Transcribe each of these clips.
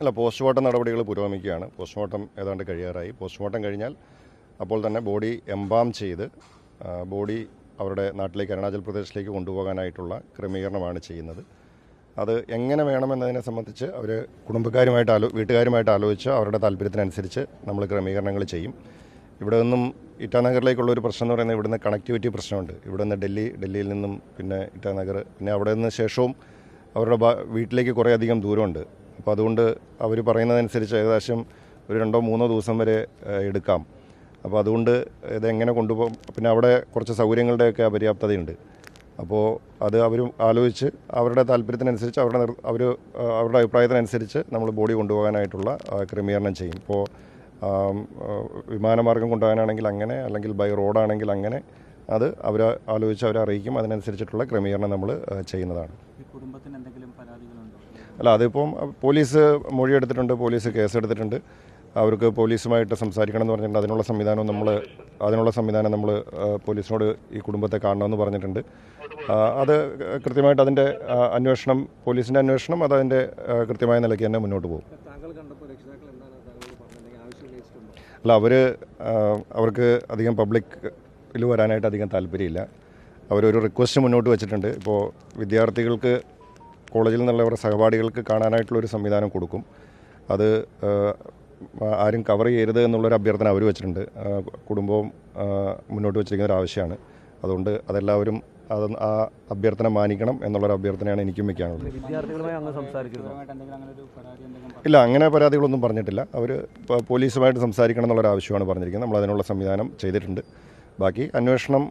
അല്ല, പോസ്റ്റ്മോർട്ടം നടപടികൾ പുരോഗമിക്കുകയാണ്. പോസ്റ്റ്മോർട്ടം ഏതാണ്ട് കഴിയാറായി. പോസ്റ്റ്മോർട്ടം കഴിഞ്ഞാൽ അപ്പോൾ തന്നെ ബോഡി എംബാം ചെയ്ത് ബോഡി അവരുടെ നാട്ടിലേക്ക് അരുണാചൽ പ്രദേശിലേക്ക് കൊണ്ടുപോകാനായിട്ടുള്ള ക്രമീകരണമാണ് ചെയ്യുന്നത്. അത് എങ്ങനെ വേണമെന്നതിനെ സംബന്ധിച്ച് അവർ വീട്ടുകാരുമായിട്ട് ആലോചിച്ച് അവരുടെ താല്പര്യത്തിനനുസരിച്ച് നമ്മൾ ക്രമീകരണങ്ങൾ ചെയ്യും. ഇവിടെ നിന്നും ഇറ്റാനഗറിലേക്കുള്ള ഒരു പ്രശ്നം എന്ന് പറയുന്നത് ഇവിടുന്ന് കണക്ടിവിറ്റി പ്രശ്നമുണ്ട്. ഇവിടെ നിന്ന് ഡൽഹിയിൽ നിന്നും പിന്നെ ഇറ്റാനഗർ, പിന്നെ അവിടെ നിന്ന് ശേഷവും അവരുടെ വീട്ടിലേക്ക് കുറേയധികം ദൂരമുണ്ട്. അപ്പോൾ അതുകൊണ്ട് അവർ പറയുന്നതനുസരിച്ച് ഏകദേശം ഒരു 2-3 ദിവസം വരെ എടുക്കാം. അപ്പോൾ അതുകൊണ്ട് ഇതെങ്ങനെ കൊണ്ടുപോകും, പിന്നെ അവിടെ കുറച്ച് സൗകര്യങ്ങളുടെയൊക്കെ അപര്യാപ്തതയുണ്ട്. അപ്പോൾ അത് അവർ ആലോചിച്ച് അവരുടെ താല്പര്യത്തിനനുസരിച്ച് അവരുടെ അഭിപ്രായത്തിനനുസരിച്ച് നമ്മൾ ബോഡി കൊണ്ടുപോകാനായിട്ടുള്ള ക്രമീകരണം ചെയ്യും. ഇപ്പോൾ വിമാനമാർഗം കൊണ്ടുപോകാനാണെങ്കിൽ അങ്ങനെ, അല്ലെങ്കിൽ ബൈ റോഡാണെങ്കിൽ അങ്ങനെ, അത് അവർ ആലോചിച്ച് അവരെ അറിയിക്കും. അതിനനുസരിച്ചിട്ടുള്ള ക്രമീകരണം നമ്മൾ ചെയ്യുന്നതാണ്. അല്ല, അതിപ്പം പോലീസ് മൊഴിയെടുത്തിട്ടുണ്ട്, പോലീസ് കേസെടുത്തിട്ടുണ്ട്. അവർക്ക് പോലീസുമായിട്ട് സംസാരിക്കണം എന്ന് പറഞ്ഞിട്ടുണ്ട്. അതിനുള്ള സംവിധാനം നമ്മൾ പോലീസിനോട് ഈ കുടുംബത്തെ കാണണമെന്ന് പറഞ്ഞിട്ടുണ്ട്. അത് കൃത്യമായിട്ട് അതിൻ്റെ അന്വേഷണം, പോലീസിൻ്റെ അന്വേഷണം അതതിൻ്റെ കൃത്യമായ നിലയ്ക്ക് തന്നെ മുന്നോട്ട് പോകും. അല്ല, അവർക്ക് അധികം പബ്ലിക്കിൽ വരാനായിട്ട് അധികം താല്പര്യമില്ല. അവരൊരു റിക്വസ്റ്റ് മുന്നോട്ട് വെച്ചിട്ടുണ്ട്. ഇപ്പോൾ വിദ്യാർത്ഥികൾക്ക്, കോളേജിൽ നിന്നുള്ളവരുടെ സഹപാഠികൾക്ക് കാണാനായിട്ടുള്ളൊരു സംവിധാനം കൊടുക്കും. അത് ആരും കവർ ചെയ്യരുത് എന്നുള്ളൊരു അഭ്യർത്ഥന അവർ വെച്ചിട്ടുണ്ട്. കുടുംബവും മുന്നോട്ട് വെച്ചിരിക്കുന്ന ഒരു ആവശ്യമാണ്. അതുകൊണ്ട് അതെല്ലാവരും ആ അഭ്യർത്ഥന മാനിക്കണം എന്നുള്ളൊരു അഭ്യർത്ഥനയാണ് എനിക്കും വയ്ക്കാനുള്ളത്. ഇല്ല, അങ്ങനെ പരാതികളൊന്നും പറഞ്ഞിട്ടില്ല. അവർ പോലീസുമായിട്ട് സംസാരിക്കണം എന്നുള്ളൊരു ആവശ്യമാണ് പറഞ്ഞിരിക്കുന്നത്. നമ്മൾ അതിനുള്ള സംവിധാനം ചെയ്തിട്ടുണ്ട്. ബാക്കി അന്വേഷണം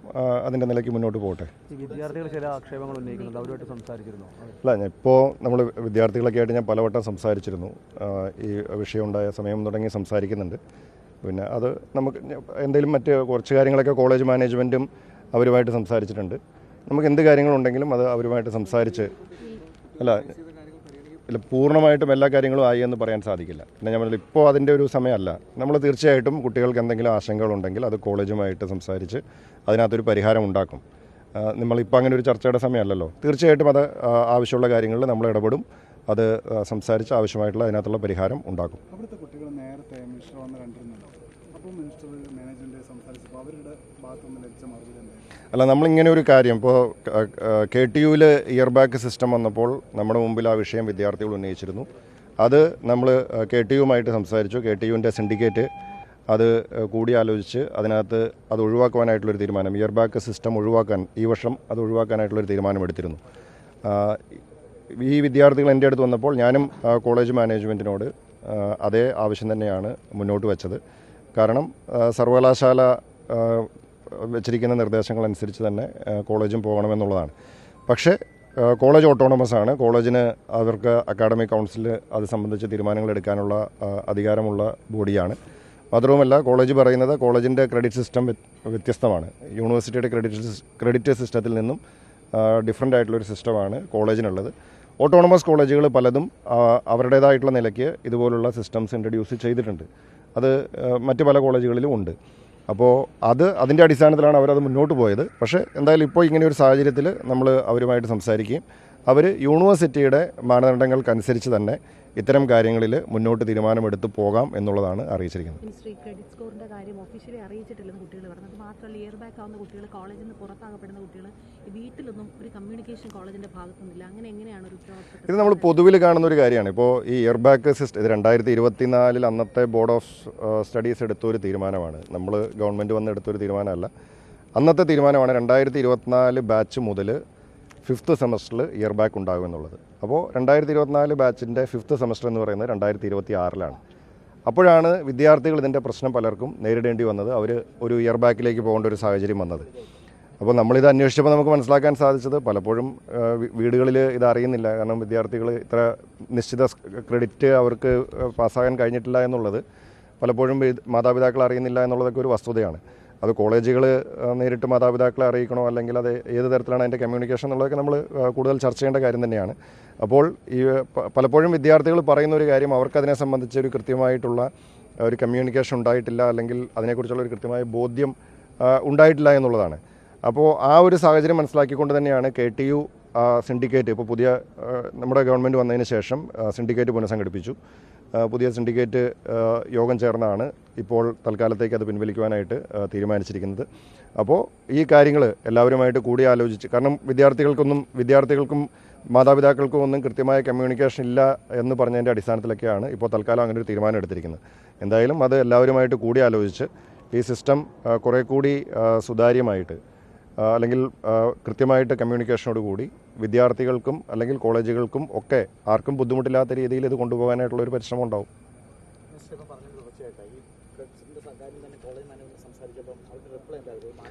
അതിൻ്റെ നിലയ്ക്ക് മുന്നോട്ട് പോകട്ടെ. വിദ്യാർത്ഥികൾ ചില ആക്ഷേപങ്ങൾ ഉന്നയിക്കുന്നുണ്ട്, അവരുമായിട്ട് സംസാരിച്ചിരുന്നു? അല്ല, ഇപ്പോൾ നമ്മൾ വിദ്യാർത്ഥികളൊക്കെ ആയിട്ട് ഞാൻ പലവട്ടം സംസാരിച്ചിരുന്നു. ഈ വിഷയം ഉണ്ടായ സമയം തുടങ്ങി സംസാരിക്കുന്നുണ്ട്. പിന്നെ അത് നമുക്ക് എന്തെങ്കിലും കുറച്ച് കാര്യങ്ങളൊക്കെ കോളേജ് മാനേജ്മെൻറ്റും അവരുമായിട്ട് സംസാരിച്ചിട്ടുണ്ട്. നമുക്ക് എന്ത് കാര്യങ്ങളുണ്ടെങ്കിലും അത് അവരുമായിട്ട് സംസാരിച്ച്, ഇല്ല പൂർണ്ണമായിട്ടും എല്ലാ കാര്യങ്ങളും ആയി എന്ന് പറയാൻ സാധിക്കില്ല. പിന്നെ നമ്മൾ ഇപ്പോൾ അതിൻ്റെ ഒരു സമയമല്ല. നമ്മൾ തീർച്ചയായിട്ടും കുട്ടികൾക്ക് എന്തെങ്കിലും ആശങ്കകളുണ്ടെങ്കിൽ അത് കോളേജുമായിട്ട് സംസാരിച്ച് അതിനകത്തൊരു പരിഹാരം ഉണ്ടാക്കും. നമ്മളിപ്പോൾ അങ്ങനെ ഒരു ചർച്ചയുടെ സമയമല്ലല്ലോ. തീർച്ചയായിട്ടും അത് ആവശ്യമുള്ള കാര്യങ്ങളിൽ നമ്മൾ ഇടപെടും. അത് സംസാരിച്ച് ആവശ്യമായിട്ടുള്ള അതിനകത്തുള്ള പരിഹാരം ഉണ്ടാക്കും. അവിടുത്തെ കുട്ടികൾ നേരത്തെ മിനിസ്റ്റർ വന്ന് കണ്ടിരുന്നല്ലോ. അപ്പോൾ മിനിസ്റ്റർ മാനേജ്മെൻറ്റ് സംസാരിച്ചപ്പോൾ അവരുടെ ഭാഗത്തുനിന്ന് ലഭിച്ച മറുപടി അല്ല, നമ്മളിങ്ങനെ ഒരു കാര്യം, ഇപ്പോൾ KTUവിൽ ഇയർ ബാഗ് സിസ്റ്റം വന്നപ്പോൾ നമ്മുടെ മുമ്പിൽ ആ വിഷയം വിദ്യാർത്ഥികൾ ഉന്നയിച്ചിരുന്നു. അത് നമ്മൾ KTUവുമായിട്ട് സംസാരിച്ചു. KTUവിൻ്റെ സിൻഡിക്കേറ്റ് അത് കൂടിയാലോചിച്ച് അതിനകത്ത് അത് ഒഴിവാക്കുവാനായിട്ടുള്ളൊരു തീരുമാനം, ഇയർ ബാഗ് സിസ്റ്റം ഒഴിവാക്കാൻ, ഈ വർഷം അത് ഒഴിവാക്കാനായിട്ടുള്ളൊരു തീരുമാനമെടുത്തിരുന്നു. ഈ വിദ്യാർത്ഥികൾ എൻ്റെ അടുത്ത് വന്നപ്പോൾ ഞാനും കോളേജ് മാനേജ്മെൻറ്റിനോട് അതേ ആവശ്യം തന്നെയാണ് മുന്നോട്ട് വെച്ചത്. കാരണം സർവകലാശാല വെച്ചിരിക്കുന്ന നിർദ്ദേശങ്ങളനുസരിച്ച് തന്നെ കോളേജും പോകണമെന്നുള്ളതാണ്. പക്ഷേ കോളേജ് ഓട്ടോണമസ് ആണ്. കോളേജിന് അവർക്ക് അക്കാഡമിക് കൗൺസിൽ അത് സംബന്ധിച്ച് തീരുമാനങ്ങൾ എടുക്കാനുള്ള അധികാരമുള്ള ബോഡിയാണ്. മാത്രവുമല്ല, കോളേജ് പറയുന്നത് കോളേജിൻ്റെ ക്രെഡിറ്റ് സിസ്റ്റം വ്യത്യസ്തമാണ്. യൂണിവേഴ്സിറ്റിയുടെ ക്രെഡിറ്റ് സിസ്റ്റത്തിൽ നിന്നും ഡിഫറൻ്റ് ആയിട്ടുള്ളൊരു സിസ്റ്റമാണ് കോളേജിനുള്ളത്. ഓട്ടോണമസ് കോളേജുകൾ പലതും അവരുടേതായിട്ടുള്ള നിലയ്ക്ക് ഇതുപോലുള്ള സിസ്റ്റംസ് ഇൻട്രൊഡ്യൂസ് ചെയ്തിട്ടുണ്ട്. അത് മറ്റ് പല കോളേജുകളിലും ഉണ്ട്. അപ്പോൾ അതിൻ്റെ അടിസ്ഥാനത്തിലാണ് അവരത് മുന്നോട്ട് പോയത്. പക്ഷേ എന്തായാലും ഇപ്പോൾ ഇങ്ങനെ ഒരു സാഹചര്യത്തിൽ നമ്മൾ അവരുമായിട്ട് സംസാരിക്കുകയും അവർ യൂണിവേഴ്സിറ്റിയുടെ മാനദണ്ഡങ്ങൾക്കനുസരിച്ച് തന്നെ ഇത്തരം കാര്യങ്ങളിൽ മുന്നോട്ട് തീരുമാനമെടുത്ത് പോകാം എന്നുള്ളതാണ് അറിയിച്ചിരിക്കുന്നത്. ക്രെഡിറ്റ് സ്കോറിന്റെ കാര്യം ഒഫീഷ്യലി അറിയിച്ചിട്ടില്ലെന്ന് കുട്ടികൾ പറഞ്ഞത് മാത്രമല്ല, ഇയർ ബാക്ക് ആവുന്ന കുട്ടികൾ, കോളേജിൽ നിന്ന് പുറത്താകപ്പെടുന്ന കുട്ടികൾ, വീട്ടിലൊന്നും ഒരു കമ്മ്യൂണിക്കേഷൻ കോളേജിന്റെ ഭാഗത്തുനിന്നില്ല. അങ്ങനെ എങ്ങനെയാണ് ഒരു ഉത്തരവാദിത്വം? ഇത് നമ്മൾ പൊതുവിൽ കാണുന്ന ഒരു കാര്യമാണ്. ഇപ്പോൾ ഈ ഇയർ ബാക്ക് സിസ്റ്റം ഇത് 2024 അന്നത്തെ ബോർഡ് ഓഫ് സ്റ്റഡീസ് എടുത്തൊരു തീരുമാനമാണ്. നമ്മൾ ഗവൺമെൻറ് വന്ന് എടുത്തൊരു തീരുമാനമല്ല, അന്നത്തെ തീരുമാനമാണ്. 2024 ബാച്ച് മുതൽ 5th സെമസ്റ്ററിൽ ഇയർ ബാക്ക് ഉണ്ടാകുമെന്നുള്ളത്. അപ്പോൾ 2024 ബാച്ചിൻ്റെ 5th സെമസ്റ്റർ എന്ന് പറയുന്നത് 2026 അപ്പോഴാണ് വിദ്യാർത്ഥികൾ ഇതിൻ്റെ പ്രശ്നം പലർക്കും നേരിടേണ്ടി വന്നത്. അവർ ഒരു ഇയർ ബാക്കിലേക്ക് പോകേണ്ട ഒരു സാഹചര്യം വന്നത്. അപ്പോൾ നമ്മളിത് അന്വേഷിച്ചപ്പോൾ നമുക്ക് മനസ്സിലാക്കാൻ സാധിച്ചത് പലപ്പോഴും വീടുകളിൽ ഇത് അറിയുന്നില്ല. കാരണം വിദ്യാർത്ഥികൾ ഇത്ര നിശ്ചിത ക്രെഡിറ്റ് അവർക്ക് പാസ്സാകാൻ കഴിഞ്ഞിട്ടില്ല എന്നുള്ളത് പലപ്പോഴും മാതാപിതാക്കൾ അറിയുന്നില്ല എന്നുള്ളതൊക്കെ ഒരു വസ്തുതയാണ്. അത് കോളേജുകൾ നേരിട്ട് മാതാപിതാക്കളെ അറിയിക്കണോ, അല്ലെങ്കിൽ അത് ഏത് തരത്തിലാണ് അതിൻ്റെ കമ്മ്യൂണിക്കേഷൻ എന്നുള്ളതൊക്കെ നമ്മൾ കൂടുതൽ ചർച്ച ചെയ്യേണ്ട കാര്യം തന്നെയാണ്. അപ്പോൾ ഈ പലപ്പോഴും വിദ്യാർത്ഥികൾ പറയുന്ന ഒരു കാര്യം, അവർക്കതിനെ സംബന്ധിച്ച് ഒരു കൃത്യമായിട്ടുള്ള ഒരു കമ്മ്യൂണിക്കേഷൻ ഉണ്ടായിട്ടില്ല, അല്ലെങ്കിൽ അതിനെക്കുറിച്ചുള്ള ഒരു കൃത്യമായ ബോധ്യം ഉണ്ടായിട്ടില്ല എന്നുള്ളതാണ്. അപ്പോൾ ആ ഒരു സാഹചര്യം മനസ്സിലാക്കിക്കൊണ്ട് തന്നെയാണ് KTU സിൻഡിക്കേറ്റ്, ഇപ്പോൾ പുതിയ നമ്മുടെ ഗവൺമെൻറ് വന്നതിന് ശേഷം സിൻഡിക്കേറ്റ് പുനഃസംഘടിപ്പിച്ചു. പുതിയ സിൻഡിക്കേറ്റ് യോഗം ചേർന്നാണ് ഇപ്പോൾ തൽക്കാലത്തേക്ക് അത് പിൻവലിക്കുവാനായിട്ട് തീരുമാനിച്ചിരിക്കുന്നത്. അപ്പോൾ ഈ കാര്യങ്ങൾ എല്ലാവരുമായിട്ട് കൂടി ആലോചിച്ച്, കാരണം വിദ്യാർത്ഥികൾക്കും മാതാപിതാക്കൾക്കും ഒന്നും കൃത്യമായ കമ്മ്യൂണിക്കേഷൻ ഇല്ല എന്ന് പറഞ്ഞതിൻ്റെ അടിസ്ഥാനത്തിലൊക്കെയാണ് ഇപ്പോൾ തൽക്കാലം അങ്ങനെ ഒരു തീരുമാനം എടുത്തിരിക്കുന്നത്. എന്തായാലും അത് എല്ലാവരുമായിട്ട് കൂടി ആലോചിച്ച് ഈ സിസ്റ്റം കുറേ കൂടി സുതാര്യമായിട്ട് അല്ലെങ്കിൽ കൃത്യമായിട്ട് കമ്മ്യൂണിക്കേഷനോട് കൂടി വിദ്യാർത്ഥികൾക്കും അല്ലെങ്കിൽ കോളേജുകൾക്കും ഒക്കെ ആർക്കും ബുദ്ധിമുട്ടില്ലാത്ത രീതിയിൽ ഇത് കൊണ്ടുപോകാനായിട്ടുള്ള ഒരു പരിശ്രമം ഉണ്ടാവും.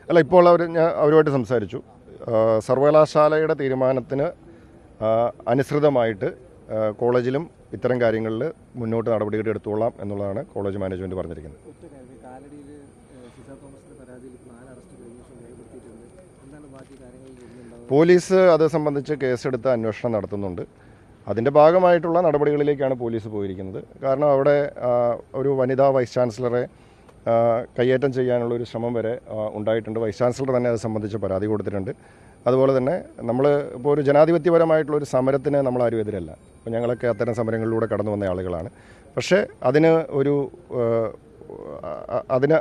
അല്ല, ഇപ്പോൾ ഞാൻ അവരുമായിട്ട് സംസാരിച്ചു. സർവകലാശാലയുടെ തീരുമാനത്തിന് അനുസൃതമായിട്ട് കോളേജിലും ഇത്തരം കാര്യങ്ങളിൽ മുന്നോട്ട് നടപടികൾ എടുത്തുകൊള്ളാം എന്നുള്ളതാണ് കോളേജ് മാനേജ്മെൻറ്റ് പറഞ്ഞിരിക്കുന്നത്. പോലീസ് അത് സംബന്ധിച്ച് കേസെടുത്ത് അന്വേഷണം നടത്തുന്നുണ്ട്. അതിൻ്റെ ഭാഗമായിട്ടുള്ള നടപടികളിലേക്കാണ് പോലീസ് പോയിരിക്കുന്നത്. കാരണം അവിടെ ഒരു വനിതാ വൈസ് ചാൻസലറെ കയ്യേറ്റം ചെയ്യാനുള്ള ഒരു ശ്രമം വരെ ഉണ്ടായിട്ടുണ്ട്. വൈസ് ചാൻസലർ തന്നെ അത് സംബന്ധിച്ച് പരാതി കൊടുത്തിട്ടുണ്ട്. അതുപോലെ തന്നെ നമ്മൾ ഇപ്പോൾ ഒരു ജനാധിപത്യപരമായിട്ടുള്ളൊരു സമരത്തിന് നമ്മളാരും എതിരല്ല. അപ്പോൾ ഞങ്ങളൊക്കെ അത്തരം സമരങ്ങളിലൂടെ കടന്നു വന്ന ആളുകളാണ്. പക്ഷേ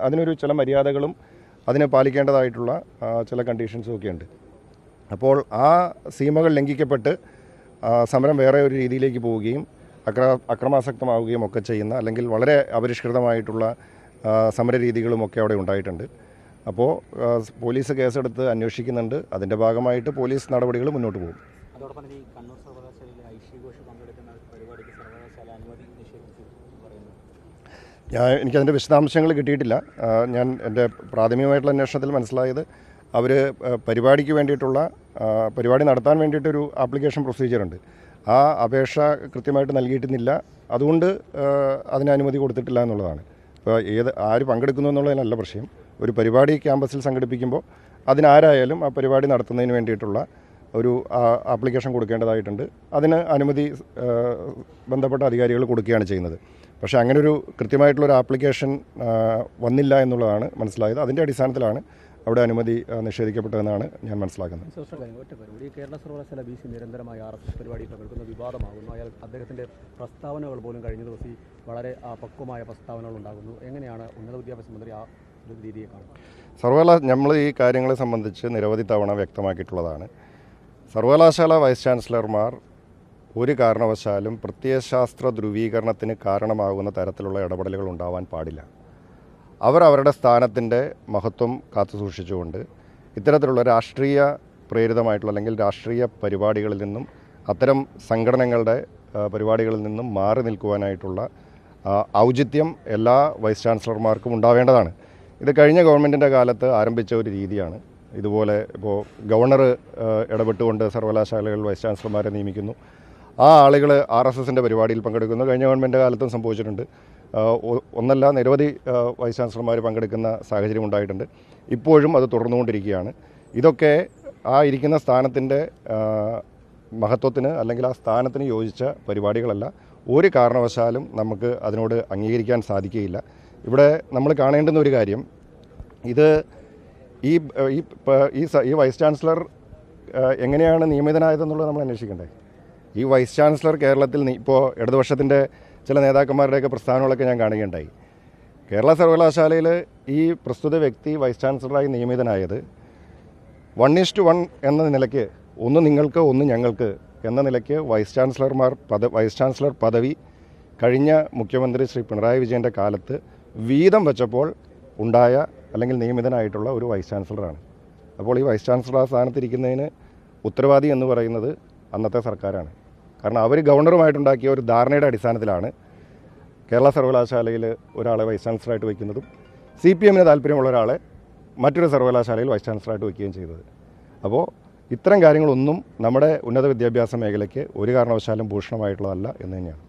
അതിനൊരു ചില മര്യാദകളും അതിന് പാലിക്കേണ്ടതായിട്ടുള്ള ചില കണ്ടീഷൻസും ഒക്കെ ഉണ്ട്. അപ്പോൾ ആ സീമകൾ ലംഘിക്കപ്പെട്ട് സമരം വേറെ ഒരു രീതിയിലേക്ക് പോവുകയും അക്രമാസക്തമാവുകയും ഒക്കെ ചെയ്യുന്ന, അല്ലെങ്കിൽ വളരെ അപരിഷ്കൃതമായിട്ടുള്ള സമര രീതികളുമൊക്കെ അവിടെ ഉണ്ടായിട്ടുണ്ട്. അപ്പോൾ പോലീസ് കേസെടുത്ത് അന്വേഷിക്കുന്നുണ്ട്. അതിൻ്റെ ഭാഗമായിട്ട് പോലീസ് നടപടികൾ മുന്നോട്ട് പോകും. അതോടൊപ്പം ഈ കണ്ണൂർ സർവകലാശാലയിലെ ഐശ്വര്യഘോഷ് പങ്കെടുക്കുന്ന പരിപാടിക്ക് സർവകലാശാല അനുമതി നിഷേധിച്ചു പറയുന്നു. എനിക്കതിൻ്റെ വിശദാംശങ്ങൾ കിട്ടിയിട്ടില്ല. ഞാൻ എൻ്റെ പ്രാഥമികമായിട്ടുള്ള അന്വേഷണത്തിൽ മനസ്സിലായത് അവർ പരിപാടി നടത്താൻ വേണ്ടിയിട്ടൊരു ആപ്ലിക്കേഷൻ പ്രൊസീജിയറുണ്ട്. ആ അപേക്ഷ കൃത്യമായിട്ട് നൽകിയിട്ടുന്നില്ല. അതുകൊണ്ട് അതിന് അനുമതി കൊടുത്തിട്ടില്ല എന്നുള്ളതാണ്. ഇപ്പോൾ ആര് പങ്കെടുക്കുന്നു എന്നുള്ളതിനല്ല പ്രശ്നം. ഒരു പരിപാടി ക്യാമ്പസിൽ സംഘടിപ്പിക്കുമ്പോൾ അതിനാരായാലും ആ പരിപാടി നടത്തുന്നതിന് വേണ്ടിയിട്ടുള്ള ഒരു ആപ്ലിക്കേഷൻ കൊടുക്കേണ്ടതായിട്ടുണ്ട്. അതിന് അനുമതി ബന്ധപ്പെട്ട അധികാരികൾ കൊടുക്കുകയാണ് ചെയ്യുന്നത്. പക്ഷേ അങ്ങനൊരു കൃത്യമായിട്ടുള്ളൊരു ആപ്ലിക്കേഷൻ വന്നില്ല എന്നുള്ളതാണ് മനസ്സിലായത്. അതിൻ്റെ അടിസ്ഥാനത്തിലാണ് അവിടെ അനുമതി നിഷേധിക്കപ്പെട്ടതെന്നാണ് ഞാൻ മനസ്സിലാക്കുന്നത്. കേരള സർവകലാശാല ബി സി നിരന്തരമായി RSS പരിപാടിയിൽ പങ്കെടുക്കുന്ന വിവാദമാകുന്നു. അദ്ദേഹത്തിൻ്റെ പ്രസ്താവനകൾ പോലും കഴിഞ്ഞ ദിവസം വളരെ പക്വമായ പ്രസ്താവനകൾ ഉണ്ടാകുന്നു. എങ്ങനെയാണ് ഉന്നത വിദ്യാഭ്യാസ മന്ത്രി ആ രീതിയെ കാണുന്നത്? നമ്മൾ ഈ കാര്യങ്ങളെ സംബന്ധിച്ച് നിരവധി തവണ വ്യക്തമാക്കിയിട്ടുള്ളതാണ്. സർവകലാശാല വൈസ് ചാൻസലർമാർ ഒരു കാരണവശാലും പ്രത്യയശാസ്ത്ര ധ്രുവീകരണത്തിന് കാരണമാകുന്ന തരത്തിലുള്ള ഇടപെടലുകൾ ഉണ്ടാവാൻ പാടില്ല. അവർ അവരുടെ സ്ഥാനത്തിൻ്റെ മഹത്വം കാത്തുസൂക്ഷിച്ചുകൊണ്ട് ഇത്തരത്തിലുള്ള രാഷ്ട്രീയ പ്രേരിതമായിട്ടുള്ള അല്ലെങ്കിൽ രാഷ്ട്രീയ പരിപാടികളിൽ നിന്നും അത്തരം സംഘടനകളുടെ പരിപാടികളിൽ നിന്നും മാറി നിൽക്കുവാനായിട്ടുള്ള ഔചിത്യം എല്ലാ വൈസ് ചാൻസലർമാർക്കും ഉണ്ടാവേണ്ടതാണ്. ഇത് കഴിഞ്ഞ ഗവൺമെൻറ്റിൻ്റെ കാലത്ത് ആരംഭിച്ച ഒരു രീതിയാണ്. ഇതുപോലെ ഇപ്പോൾ ഗവർണർ ഇടപെട്ടുകൊണ്ട് സർവകലാശാലകൾ വൈസ് ചാൻസലർമാരെ നിയമിക്കുന്നു. ആ ആളുകൾ RSSൻ്റെ പരിപാടിയിൽ പങ്കെടുക്കുന്നു. കഴിഞ്ഞ ഗവൺമെൻറ് കാലത്തും സംഭവിച്ചിട്ടുണ്ട്. ഒന്നല്ല നിരവധി വൈസ് ചാൻസലർമാർ പങ്കെടുക്കുന്ന സാഹചര്യം ഉണ്ടായിട്ടുണ്ട്. ഇപ്പോഴും അത് തുടർന്നുകൊണ്ടിരിക്കുകയാണ്. ഇതൊക്കെ ആ ഇരിക്കുന്ന സ്ഥാനത്തിൻ്റെ മഹത്വത്തിന് അല്ലെങ്കിൽ ആ സ്ഥാനത്തിന് യോജിച്ച പരിപാടികളല്ല. ഒരു കാരണവശാലും നമുക്ക് അതിനോട് അംഗീകരിക്കാൻ സാധിക്കുകയില്ല. ഇവിടെ നമ്മൾ കാണേണ്ടുന്ന ഒരു കാര്യം, ഇത് ഈ വൈസ് ചാൻസലർ എങ്ങനെയാണ് നിയമിതനായതെന്നുള്ളത് നമ്മൾ അന്വേഷിക്കണ്ടേ? ഈ വൈസ് ചാൻസലർ കേരളത്തിൽ ഇപ്പോൾ ഇടതുപക്ഷത്തിൻ്റെ ചില നേതാക്കന്മാരുടെയൊക്കെ പ്രസ്താവനകളൊക്കെ ഞാൻ കാണുകയുണ്ടായി. കേരള സർവകലാശാലയിൽ ഈ പ്രസ്തുത വ്യക്തി വൈസ് ചാൻസലറായി നിയമിതനായത് 1:1 എന്ന നിലയ്ക്ക്, ഒന്ന് നിങ്ങൾക്ക് ഒന്ന് ഞങ്ങൾക്ക് എന്ന നിലയ്ക്ക് വൈസ് ചാൻസലർ പദവി കഴിഞ്ഞ മുഖ്യമന്ത്രി ശ്രീ പിണറായി വിജയൻ്റെ കാലത്ത് വീതം വെച്ചപ്പോൾ ഉണ്ടായ അല്ലെങ്കിൽ നിയമിതനായിട്ടുള്ള ഒരു വൈസ് ചാൻസലറാണ്. അപ്പോൾ ഈ വൈസ് ചാൻസലർ സ്ഥാനത്തിരിക്കുന്നതിന് ഉത്തരവാദി എന്ന് പറയുന്നത് അന്നത്തെ സർക്കാരാണ്. കാരണം അവർ ഗവർണറുമായിട്ടുണ്ടാക്കിയ ഒരു ധാരണയുടെ അടിസ്ഥാനത്തിലാണ് കേരള സർവകലാശാലയിൽ ഒരാളെ വൈസ് ചാൻസലറായിട്ട് വയ്ക്കുന്നതും CPMന് താല്പര്യമുള്ള ഒരാളെ മറ്റൊരു സർവകലാശാലയിൽ വൈസ് ചാൻസലറായിട്ട് വയ്ക്കുകയും ചെയ്തത്. അപ്പോൾ ഇത്തരം കാര്യങ്ങളൊന്നും നമ്മുടെ ഉന്നത വിദ്യാഭ്യാസ മേഖലയ്ക്ക് ഒരു കാരണവശാലും ഭൂഷണമായിട്ടുള്ളതല്ല എന്ന് തന്നെയാണ്.